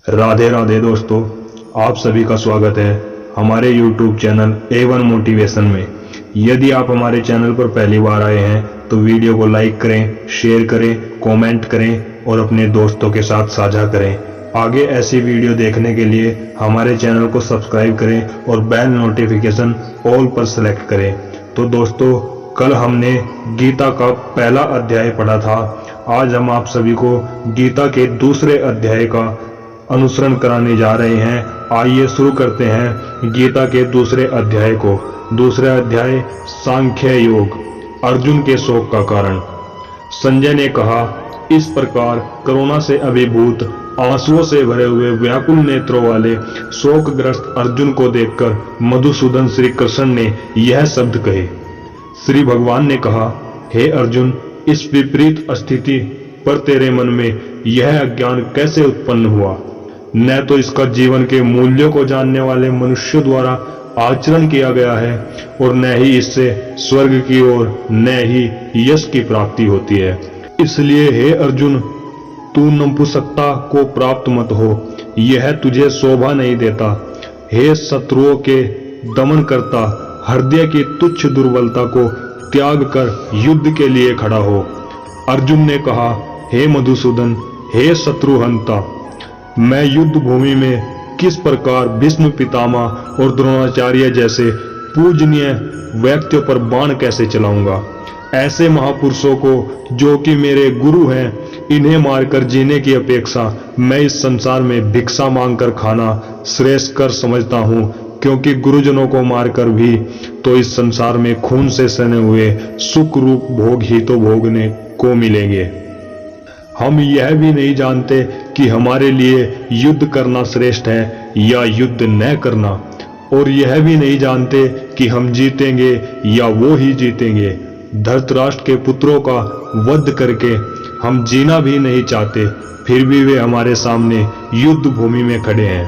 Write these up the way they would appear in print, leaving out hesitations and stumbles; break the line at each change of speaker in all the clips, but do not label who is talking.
राधे राधे दोस्तों, आप सभी का स्वागत है हमारे YouTube चैनल A1 मोटिवेशन में। यदि आप हमारे चैनल पर पहली बार आए हैं तो वीडियो को लाइक करें, शेयर करें, कमेंट करें और अपने दोस्तों के साथ साझा करें। आगे ऐसी वीडियो देखने के लिए हमारे चैनल को सब्सक्राइब करें और बेल नोटिफिकेशन ऑल पर सेलेक्ट करें। तो दोस्तों, कल हमने गीता का पहला अध्याय पढ़ा था। आज हम आप सभी को गीता के दूसरे अध्याय का अनुसरण कराने जा रहे हैं। आइए शुरू करते हैं गीता के दूसरे अध्याय को। दूसरा अध्याय सांख्य योग, अर्जुन के शोक का कारण। संजय ने कहा, इस प्रकार करुणा से अभिभूत, आंसुओं से भरे हुए व्याकुल नेत्रों वाले शोकग्रस्त अर्जुन को देखकर मधुसूदन श्री कृष्ण ने यह शब्द कहे। श्री भगवान ने कहा, हे अर्जुन, इस विपरीत स्थिति पर तेरे मन में यह अज्ञान कैसे उत्पन्न हुआ? न तो इसका जीवन के मूल्यों को जानने वाले मनुष्यों द्वारा आचरण किया गया है और न ही इससे स्वर्ग की ओर न ही यश की प्राप्ति होती है। इसलिए हे अर्जुन, तू नपुंसकता को प्राप्त मत हो, यह तुझे शोभा नहीं देता। हे शत्रुओं के दमन करता, हृदय की तुच्छ दुर्बलता को त्याग कर युद्ध के लिए खड़ा हो। अर्जुन ने कहा, हे मधुसूदन, हे शत्रुहंता, मैं युद्ध भूमि में किस प्रकार भीष्म पितामह और द्रोणाचार्य जैसे पूजनीय व्यक्तियों पर बाण कैसे चलाऊंगा? ऐसे महापुरुषों को जो कि मेरे गुरु हैं, इन्हें मारकर जीने की अपेक्षा मैं इस संसार में भिक्षा मांगकर खाना श्रेष्ठ कर समझता हूँ, क्योंकि गुरुजनों को मारकर भी तो इस संसार में खून से सने हुए सुख रूप भोग ही तो भोगने को मिलेंगे। हम यह भी नहीं जानते कि हमारे लिए युद्ध करना श्रेष्ठ है या युद्ध न करना, और यह भी नहीं जानते कि हम जीतेंगे या वो ही जीतेंगे। धृतराष्ट्र के पुत्रों का वध करके हम जीना भी नहीं चाहते, फिर भी वे हमारे सामने युद्ध भूमि में खड़े हैं।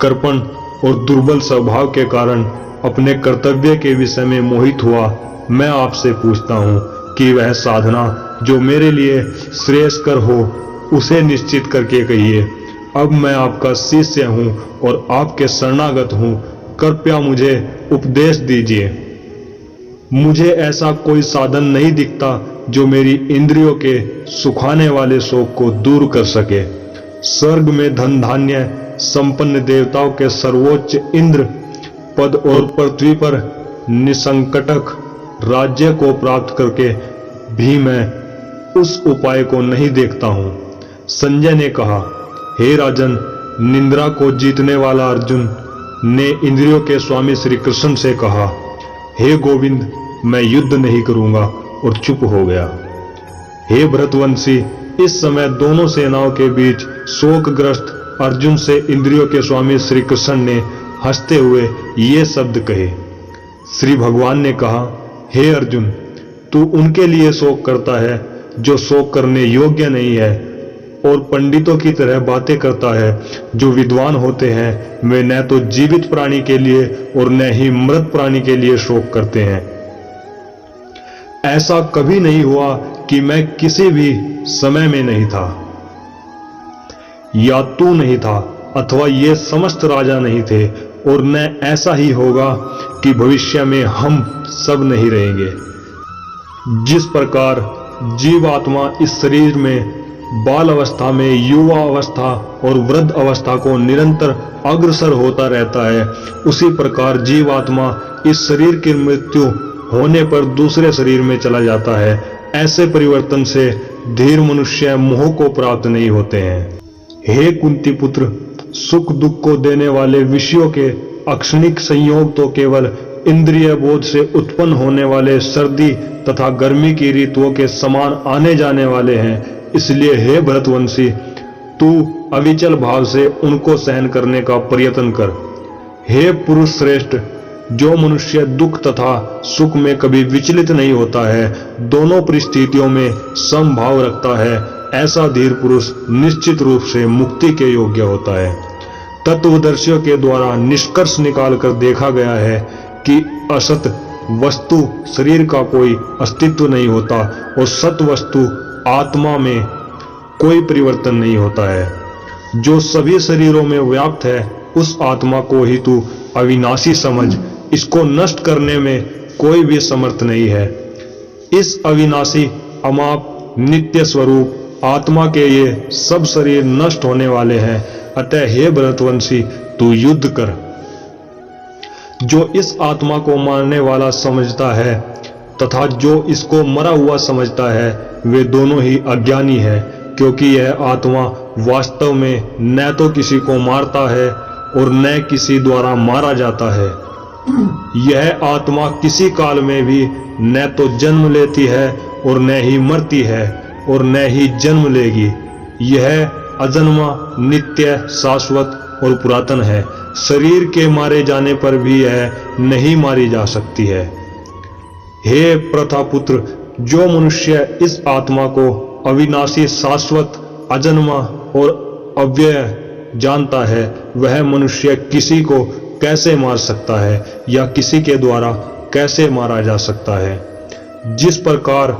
कृपण और दुर्बल स्वभाव के कारण अपने कर्तव्य के विषय में मोहित हुआ मैं आपसे पूछता हूँ कि वह साधना जो मेरे लिए श्रेयस्कर हो, उसे निश्चित करके कहिए। अब मैं आपका शिष्य हूँ और आपके शरणागत हूँ, कृपया मुझे उपदेश दीजिए। मुझे ऐसा कोई साधन नहीं दिखता जो मेरी इंद्रियों के सुखाने वाले शोक को दूर कर सके। स्वर्ग में धन धान्य संपन्न देवताओं के सर्वोच्च इंद्र पद और पृथ्वी पर निसंकटक राज्य को प्राप्त करके भी मैं उस उपाय को नहीं देखता हूं। संजय ने कहा, हे राजन, निंद्रा को जीतने वाला अर्जुन ने इंद्रियों के स्वामी श्री कृष्ण से कहा, हे गोविंद, मैं युद्ध नहीं करूंगा, और चुप हो गया। हे भरतवंशी, इस समय दोनों सेनाओं के बीच शोकग्रस्त अर्जुन से इंद्रियों के स्वामी श्री कृष्ण ने हंसते हुए ये शब्द कहे। श्री भगवान ने कहा, हे अर्जुन, तू उनके लिए शोक करता है जो शोक करने योग्य नहीं है, और पंडितों की तरह बातें करता है। जो विद्वान होते हैं वे न तो जीवित प्राणी के लिए और न ही मृत प्राणी के लिए शोक करते हैं। ऐसा कभी नहीं हुआ कि मैं किसी भी समय में नहीं था, या तू नहीं था, अथवा ये समस्त राजा नहीं थे, और न ऐसा ही होगा कि भविष्य में हम सब नहीं रहेंगे। जिस प्रकार जीवात्मा इस शरीर में बाल अवस्था में, युवा अवस्था और वृद्ध अवस्था को निरंतर अग्रसर होता रहता है, उसी प्रकार जीवात्मा इस शरीर की मृत्यु होने पर दूसरे शरीर में चला जाता है। ऐसे परिवर्तन से धीर मनुष्य मोह को प्राप्त नहीं होते हैं। हे कुंती पुत्र, सुख दुख को देने वाले विषयों के अक्षणिक संयोग तो केवल इंद्रिय बोध से उत्पन्न होने वाले सर्दी तथा गर्मी की ऋतुओं के समान आने जाने वाले हैं। इसलिए हे भरतवंशी, तू अविचल भाव से उनको सहन करने का प्रयत्न कर। हे पुरुष श्रेष्ठ, जो मनुष्य दुख तथा सुख में कभी विचलित नहीं होता है, दोनों परिस्थितियों में समभाव रखता है, ऐसा धीर पुरुष निश्चित रूप से मुक्ति के योग्य होता है। तत्वदर्शियों के द्वारा निष्कर्ष निकालकर देखा गया है कि असत वस्तु शरीर का कोई अस्तित्व नहीं होता और सत वस्तु आत्मा में कोई परिवर्तन नहीं होता है। जो सभी शरीरों में व्याप्त है, उस आत्मा को ही तू अविनाशी समझ। इसको नष्ट करने में कोई भी समर्थ नहीं है। इस अविनाशी अमाप नित्य स्वरूप आत्मा के ये सब शरीर नष्ट होने वाले हैं। अतः हे भरतवंशी, तू युद्ध कर। जो इस आत्मा को मारने वाला समझता है तथा जो इसको मरा हुआ समझता है, वे दोनों ही अज्ञानी है, क्योंकि यह आत्मा वास्तव में न तो किसी को मारता है और न किसी द्वारा मारा जाता है। यह आत्मा किसी काल में भी न तो जन्म लेती है और न ही मरती है और न ही जन्म लेगी। यह अजन्मा, नित्य, शाश्वत और पुरातन है। शरीर के मारे जाने पर भी यह नहीं मारी जा सकती है। हे प्रथापुत्र, जो मनुष्य इस आत्मा को अविनाशी, शाश्वत, अजन्मा और अव्यय जानता है, वह मनुष्य किसी को कैसे मार सकता है या किसी के द्वारा कैसे मारा जा सकता है। जिस प्रकार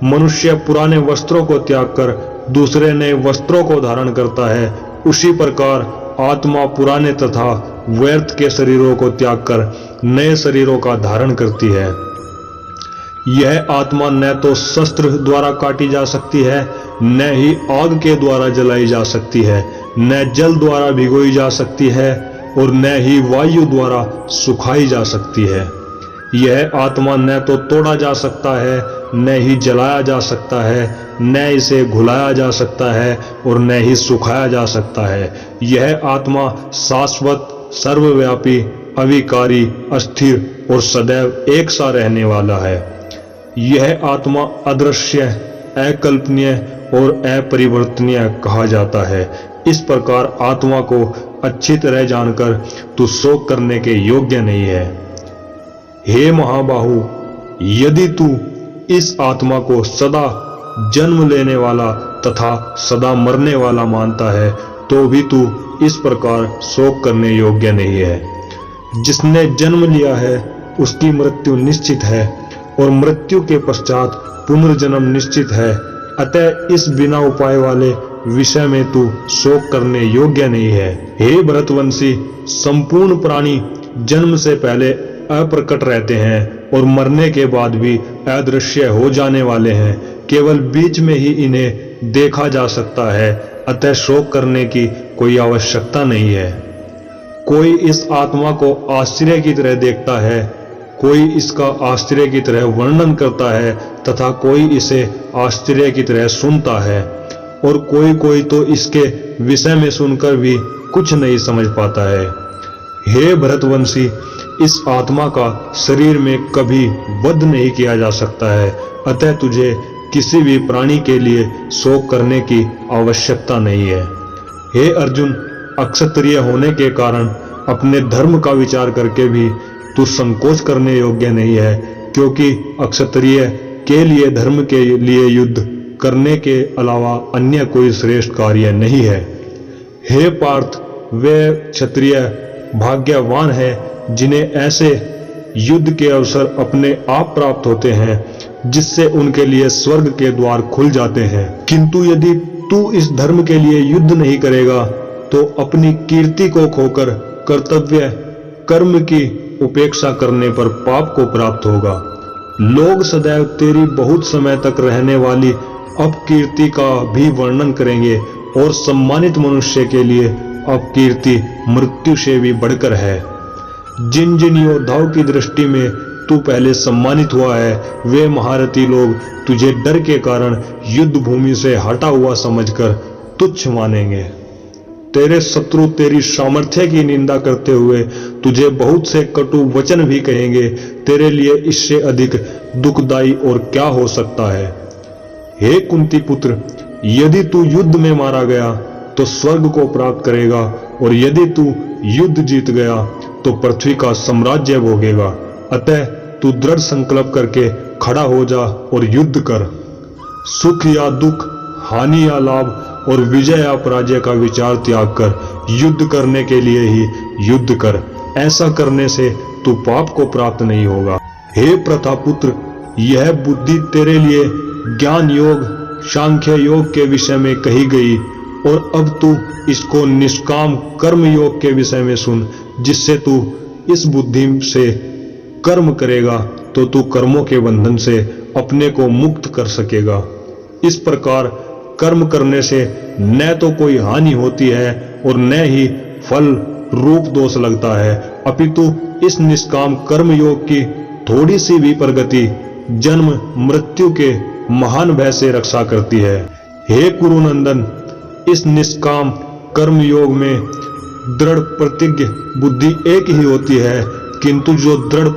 मनुष्य पुराने वस्त्रों को त्याग कर दूसरे नए वस्त्रों को धारण करता है, उसी प्रकार आत्मा पुराने तथा व्यर्थ के शरीरों को त्याग कर नए शरीरों का धारण करती है। यह आत्मा न तो शस्त्र द्वारा काटी जा सकती है, न ही आग के द्वारा जलाई जा सकती है, न जल द्वारा भिगोई जा सकती है और न ही वायु द्वारा सुखाई जा सकती है। यह आत्मा न तो तोड़ा जा सकता है, न ही जलाया जा सकता है, न इसे घुलाया जा सकता है और न ही सुखाया जा सकता है। यह आत्मा शाश्वत, सर्वव्यापी, अविकारी, अस्थिर और सदैव एक सा रहने वाला है। यह आत्मा अदृश्य, अकल्पनीय और अपरिवर्तनीय कहा जाता है। इस प्रकार आत्मा को अच्छी तरह जानकर तू शोक करने के योग्य नहीं है। हे महाबाहु, यदि तू इस आत्मा को सदा जन्म लेने वाला तथा सदा मरने वाला मानता है, तो भी तू इस प्रकार शोक करने योग्य नहीं है। जिसने जन्म लिया है उसकी मृत्यु निश्चित है और मृत्यु के पश्चात पुनर्जन्म निश्चित है। अतः इस बिना उपाय वाले विषय में तू शोक करने योग्य नहीं है। हे भरतवंशी, संपूर्ण प्राणी जन्म से पहले अप्रकट रहते हैं और मरने के बाद भी अदृश्य हो जाने वाले हैं। केवल बीच में ही इन्हें देखा जा सकता है। अतः शोक करने की कोई आवश्यकता नहीं है। कोई इस आत्मा को आश्चर्य की तरह देखता है, कोई इसका आश्चर्य की तरह वर्णन करता है तथा कोई इसे आश्चर्य की तरह सुनता है और कोई तो इसके विषय में सुनकर भी कुछ नहीं समझ पाता है। हे भरतवंशी, इस आत्मा का शरीर में कभी वध नहीं किया जा सकता है। अतः तुझे किसी भी प्राणी के लिए शोक करने की आवश्यकता नहीं है। हे अर्जुन, अक्षत्रिय होने के कारण अपने धर्म का विचार करके भी तू संकोच करने योग्य नहीं है, क्योंकि अक्षत्रिय के लिए धर्म के लिए युद्ध करने के अलावा अन्य कोई श्रेष्ठ कार्य नहीं है। हे पार्थ, वे क्षत्रिय भाग्यवान हैं जिन्हें ऐसे युद्ध के अवसर अपने आप प्राप्त होते हैं, जिससे उनके लिए स्वर्ग के द्वार खुल जाते हैं। किंतु यदि तू इस धर्म के लिए युद्ध नहीं करेगा तो अपनी कीर्ति को खोकर कर्तव्य कर्म की उपेक्षा करने पर पाप को प्राप्त होगा। लोग सदैव तेरी बहुत समय तक रहने वाली अपकीर्ति का भी वर्णन करेंगे और सम्मानित मनुष्य के लिए अपकीर्ति मृत्यु से भी बढ़कर है। जिन जिन योद्धाओं की दृष्टि में तू पहले सम्मानित हुआ है, वे महारथी लोग तुझे डर के कारण युद्ध भूमि से हटा हुआ समझकर तुच्छ मानेंगे। तेरे शत्रु तेरी सामर्थ्य की निंदा करते हुए तुझे बहुत से कटु वचन भी कहेंगे। तेरे लिए इससे अधिक दुखदाई और क्या हो सकता है। हे कुंती पुत्र, यदि तू युद्ध में मारा गया तो स्वर्ग को प्राप्त करेगा और यदि तू युद्ध जीत गया तो पृथ्वी का साम्राज्य भोगेगा। अतः तू दृढ़ संकल्प करके खड़ा हो जा और युद्ध कर। सुख या दुख, हानि या लाभ और विजय या पराजय का विचार त्याग कर युद्ध करने के लिए ही युद्ध कर। ऐसा करने से तू पाप को प्राप्त नहीं होगा। हे प्रतापुत्र, यह बुद्धि तेरे लिए ज्ञान योग, सांख्य योग के विषय में कही गई और अब तू इसको निष्काम कर्म योग के विषय में सुन, जिससे तू इस बुद्धि से कर्म करेगा तो तू कर्मों के बंधन से अपने को मुक्त कर सकेगा। इस प्रकार कर्म करने से न तो कोई हानि होती है और न ही फल रूप दोष लगता है, अपितु इस निष्काम कर्म योग की थोड़ी सी भी प्रगति जन्म मृत्यु के महान भय से रक्षा करती है। हे कुरुनंदन, इस निष्काम कर्म योग में दृढ़ प्रतिज्ञ बुद्धि एक ही होती है, किंतु जो दृढ़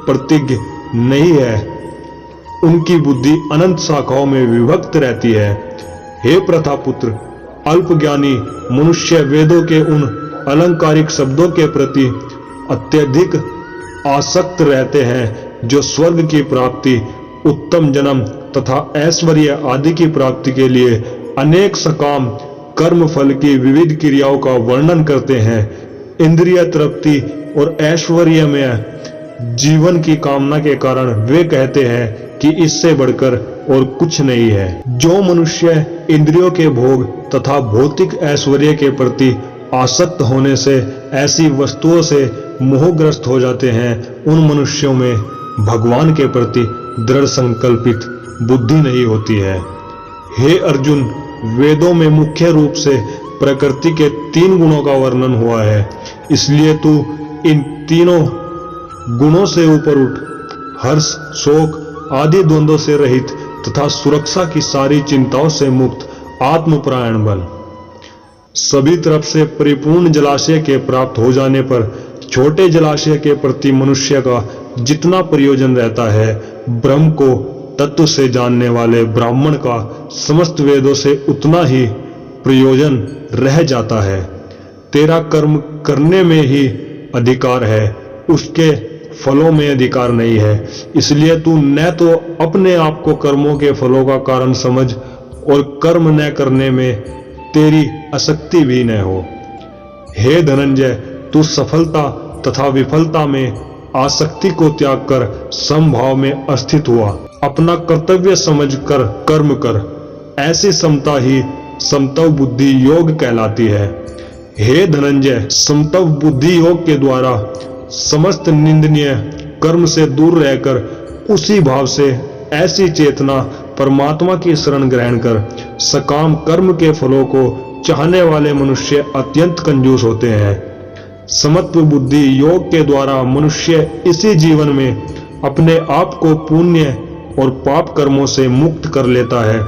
प्रतिज्ञ नहीं है उनकी बुद्धि अनंत शाखाओं में विभक्त रहती है। हे प्रथापुत्र, अल्पज्ञानी मनुष्य वेदों के उन अलंकारिक शब्दों के प्रति अत्यधिक आसक्त रहते हैं जो स्वर्ग की प्राप्ति, उत्तम जन्म तथा ऐश्वर्य आदि की प्राप्ति के लिए अनेक सकाम कर्म फल की विविध क्रियाओं का वर्णन करते हैं। इंद्रिय तृप्ति और ऐश्वर्य में जीवन की कामना के कारण वे कहते हैं कि इससे बढ़कर और कुछ नहीं है। जो मनुष्य इंद्रियों के भोग तथा भौतिक ऐश्वर्य के प्रति आसक्त होने से ऐसी वस्तुओं से मोहग्रस्त हो जाते हैं, उन मनुष्यों में भगवान के प्रति दृढ़ संकल्पित बुद्धि नहीं होती है। हे अर्जुन, वेदों में मुख्य रूप से प्रकृति के 3 गुणों का वर्णन हुआ है, इसलिए तू इन तीनों गुणों से ऊपर उठ, हर्ष शोक आदि द्वंद्वों से रहित तथा सुरक्षा की सारी चिंताओं से मुक्त आत्मपरायण बन। सभी तरफ से परिपूर्ण जलाशय के प्राप्त हो जाने पर छोटे जलाशय के प्रति मनुष्य का जितना प्रयोजन रहता है, ब्रह्म को तत्व से जानने वाले ब्राह्मण का समस्त वेदों से उतना ही प्रयोजन रह जाता है। तेरा कर्म करने में ही अधिकार है, उसके फलों में अधिकार नहीं है। इसलिए तू न तो अपने आप को कर्मों के फलों का कारण समझ और कर्म न करने में तेरी आसक्ति भी न हो। हे धनंजय, तू सफलता तथा विफलता में आसक्ति को त्याग कर समभाव में अस्थित हुआ, अपना कर्तव्य समझकर कर्म कर। ऐसी समता ही समतव बुद्धि योग कहलाती है। हे धनंजय, समतव बुद्धि योग के द्वारा समस्त निंदनीय कर्म से दूर रहकर उसी भाव से ऐसी चेतना परमात्मा की शरण ग्रहण कर सकाम कर्म के फलों को चाहने वाले मनुष्य अत्यंत कंजूस होते हैं। समत्व बुद्धि योग के द्वारा मनुष्य इसी जीवन में अपने आप को पुण्य और पाप कर्मों से मुक्त कर लेता है।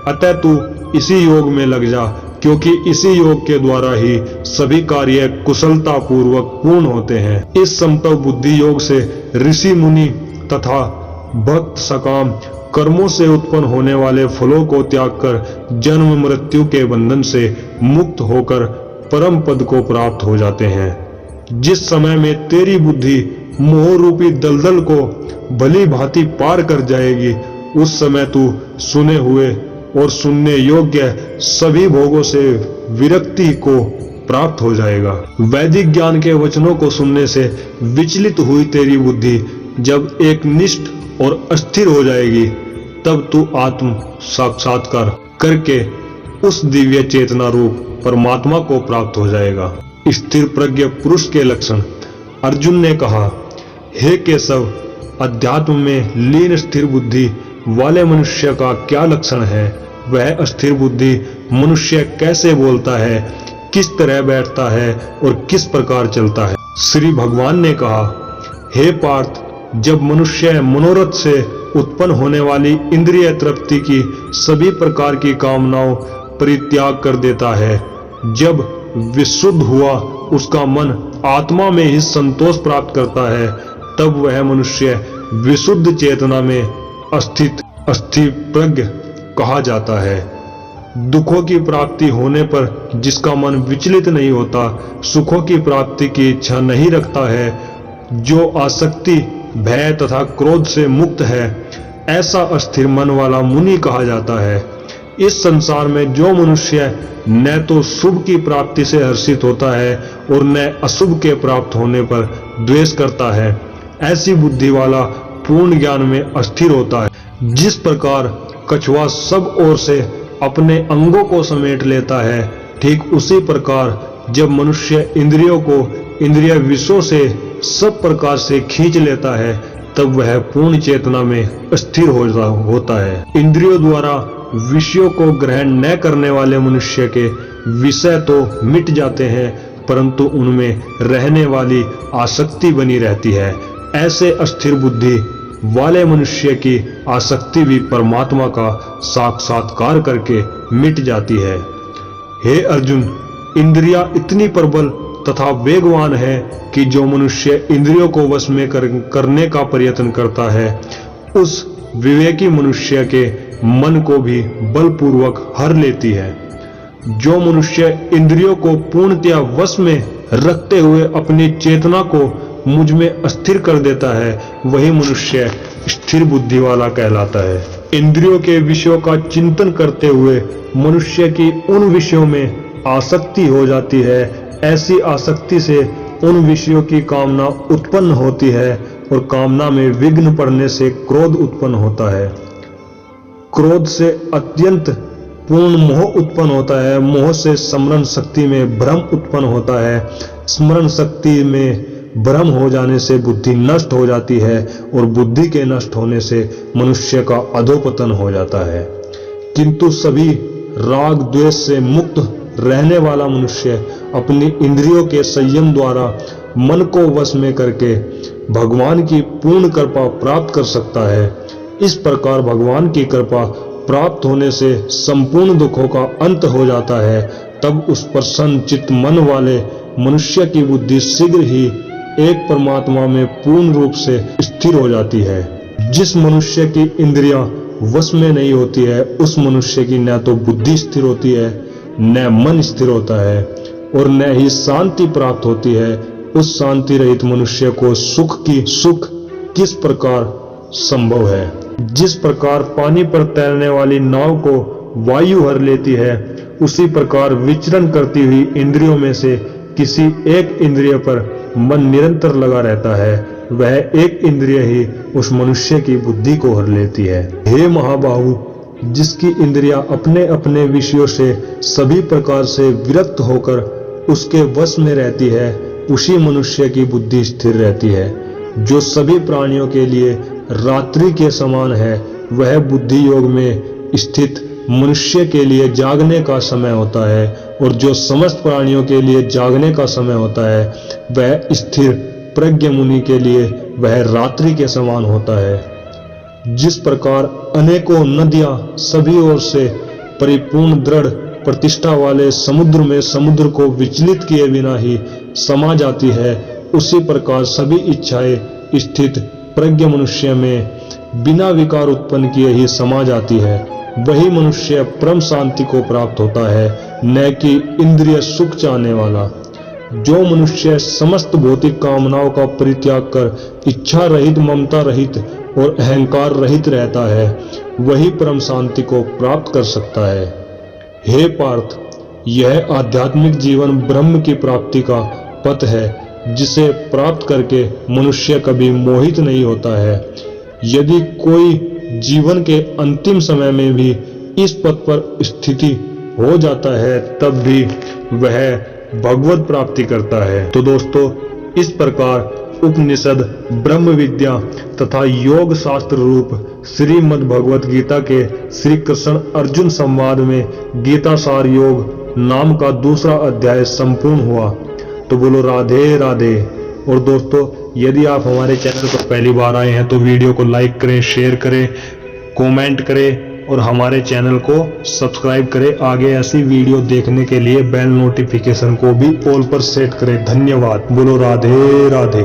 अतः तू इसी योग में लग जा, क्योंकि इसी योग के द्वारा ही सभी कार्य कुशलता पूर्वक पूर्ण होते हैं। इस समतव बुद्धि योग से ऋषि मुनि तथा भक्त सकाम कर्मों से उत्पन्न होने वाले फलों को त्याग कर जन्म मृत्यु के बंधन से मुक्त होकर परम पद को प्राप्त हो जाते हैं। जिस समय में तेरी बुद्धि मोह रूपी दलदल को भली भांति पार कर जाएगी, उस समय तू सुने हुए और सुनने योग्य सभी भोगों से विरक्ति को प्राप्त हो जाएगा। वैदिक ज्ञान के वचनों को सुनने से विचलित हुई तेरी बुद्धि जब एक निष्ठ और अस्थिर हो जाएगी, तब तू आत्म साक्षात्कार करके उस दिव्य चेतना रूप परमात्मा को प्राप्त हो जाएगा। स्थिर प्रज्ञ पुरुष के लक्षण। अर्जुन ने कहा, हे केशव, अध्यात्म में लीन स्थिर बुद्धि वाले मनुष्य का क्या लक्षण है? वह स्थिर बुद्धि मनुष्य कैसे बोलता है, किस तरह बैठता है और किस प्रकार चलता है? श्री भगवान ने कहा, हे पार्थ, जब मनुष्य मनोरथ से उत्पन्न होने वाली इंद्रिय तृप्ति की सभी प्रकार की कामनाओं परित्याग कर देता है, जब विशुद्ध हुआ उसका मन आत्मा में ही संतोष प्राप्त करता है, तब वह मनुष्य विशुद्ध चेतना में स्थिर प्रज्ञ कहा जाता है। दुखों की प्राप्ति होने पर जिसका मन विचलित नहीं होता, सुखों की प्राप्ति की इच्छा नहीं रखता है, जो आसक्ति भय तथा क्रोध से मुक्त है, ऐसा अस्थिर मन वाला मुनि कहा जाता है। इस संसार में जो मनुष्य न तो शुभ की प्राप्ति से हर्षित होता है और न अशुभ के प्राप्त होने पर द्वेष करता है, ऐसी बुद्धि वाला पूर्ण ज्ञान में अस्थिर होता है। जिस प्रकार कछुआ सब ओर से अपने अंगों को समेट लेता है, ठीक उसी प्रकार जब मनुष्य इंद्रियों को इंद्रिय विषयों से सब प्रकार से खींच लेता है तब वह पूर्ण चेतना में स्थिर होता है। इंद्रियों द्वारा विषयों को ग्रहण न करने वाले मनुष्य के विषय तो मिट जाते हैं परंतु उनमें रहने वाली आसक्ति बनी रहती है। ऐसे अस्थिर बुद्धि वाले मनुष्य की आसक्ति भी परमात्मा का साक्षात्कार करके मिट जाती है। हे अर्जुन, इंद्रियां इतनी प्रबल तथा वेगवान है कि जो मनुष्य इंद्रियों को वश में करने का प्रयत्न करता है उस विवेकी मनुष्य के मन को भी बलपूर्वक हर लेती है। जो मनुष्य इंद्रियों को पूर्णतया वश में रखते हुए अपनी चेतना को मुझ में अस्थिर कर देता है वही मनुष्य स्थिर बुद्धि वाला कहलाता है। इंद्रियों के विषयों का चिंतन करते हुए मनुष्य की उन विषयों में आसक्ति हो जाती है। ऐसी आसक्ति से उन विषयों की कामना उत्पन्न होती है और कामना में विघ्न पड़ने से क्रोध उत्पन्न होता है। क्रोध से अत्यंत पूर्ण मोह उत्पन्न होता है। मोह से स्मरण शक्ति में भ्रम उत्पन्न होता है। स्मरण शक्ति में भ्रम हो जाने से बुद्धि नष्ट हो जाती है और बुद्धि के नष्ट होने से मनुष्य का अधोपतन हो जाता है। किंतु सभी राग द्वेष से मुक्त रहने वाला मनुष्य अपनी इंद्रियों के संयम द्वारा मन को वश में करके भगवान की पूर्ण कृपा प्राप्त कर सकता है। इस प्रकार भगवान की कृपा प्राप्त होने से संपूर्ण दुखों का अंत हो जाता है। तब उस प्रसन्न चित्त मन वाले मनुष्य की बुद्धि शीघ्र ही एक परमात्मा में पूर्ण रूप से स्थिर हो जाती है। जिस मनुष्य की इंद्रियां वश में नहीं होती है उस मनुष्य की न तो बुद्धि स्थिर होती है न मन स्थिर होता है और न ही शांति प्राप्त होती है। उस शांति रहित मनुष्य को सुख किस प्रकार संभव है। जिस प्रकार पानी पर तैरने वाली नाव को वायु हर लेती है उसी प्रकार विचरण करती हुई इंद्रियों में से किसी एक इंद्रिय पर मन निरंतर लगा रहता है। वह एक इंद्रिय ही उस मनुष्य की बुद्धि को हर लेती है। हे महाबाहु, जिसकी इंद्रियां अपने अपने विषयों से सभी प्रकार से विरक्त होकर उसके वश में रहती है उसी मनुष्य की बुद्धि स्थिर रहती है। जो सभी प्राणियों के लिए रात्रि के समान है वह बुद्धि योग में स्थित मनुष्य के लिए जागने का समय होता है और जो समस्त प्राणियों के लिए जागने का समय होता है वह स्थिर प्रज्ञ मुनि के लिए वह रात्रि के समान होता है। जिस प्रकार अनेकों नदियां सभी ओर से परिपूर्ण दृढ़ प्रतिष्ठा वाले समुद्र में समुद्र को विचलित किए बिना ही समा जाती है उसी प्रकार सभी इच्छाएं स्थित प्रज्ञ मनुष्य में बिना विकार उत्पन्न किए ही समा जाती है। वही मनुष्य परम शांति को प्राप्त होता है न कि इंद्रिय सुख चाहने वाला। जो मनुष्य समस्त भौतिक कामनाओं का परित्याग कर इच्छा रहित ममता रहित और अहंकार रहित रहता है वही परम शांति को प्राप्त कर सकता है। हे पार्थ, यह आध्यात्मिक जीवन ब्रह्म की प्राप्ति का पथ है जिसे प्राप्त करके मनुष्य कभी मोहित नहीं होता है। यदि कोई जीवन के अंतिम समय में भी इस पथ पर स्थिति हो जाता है तब भी वह भगवत प्राप्ति करता है। तो दोस्तों, इस प्रकार उपनिषद, ब्रह्म विद्या तथा योग शास्त्र रूप श्रीमद् भगवत गीता के श्री कृष्ण अर्जुन संवाद में गीता सार योग नाम का दूसरा अध्याय संपूर्ण हुआ। तो बोलो राधे राधे। और दोस्तों, यदि आप हमारे चैनल पर पहली बार आए हैं तो वीडियो को लाइक करें, शेयर करें, कमेंट करें और हमारे चैनल को सब्सक्राइब करें। आगे ऐसी वीडियो देखने के लिए बेल नोटिफिकेशन को भी ऑल पर सेट करें। धन्यवाद। बोलो राधे राधे।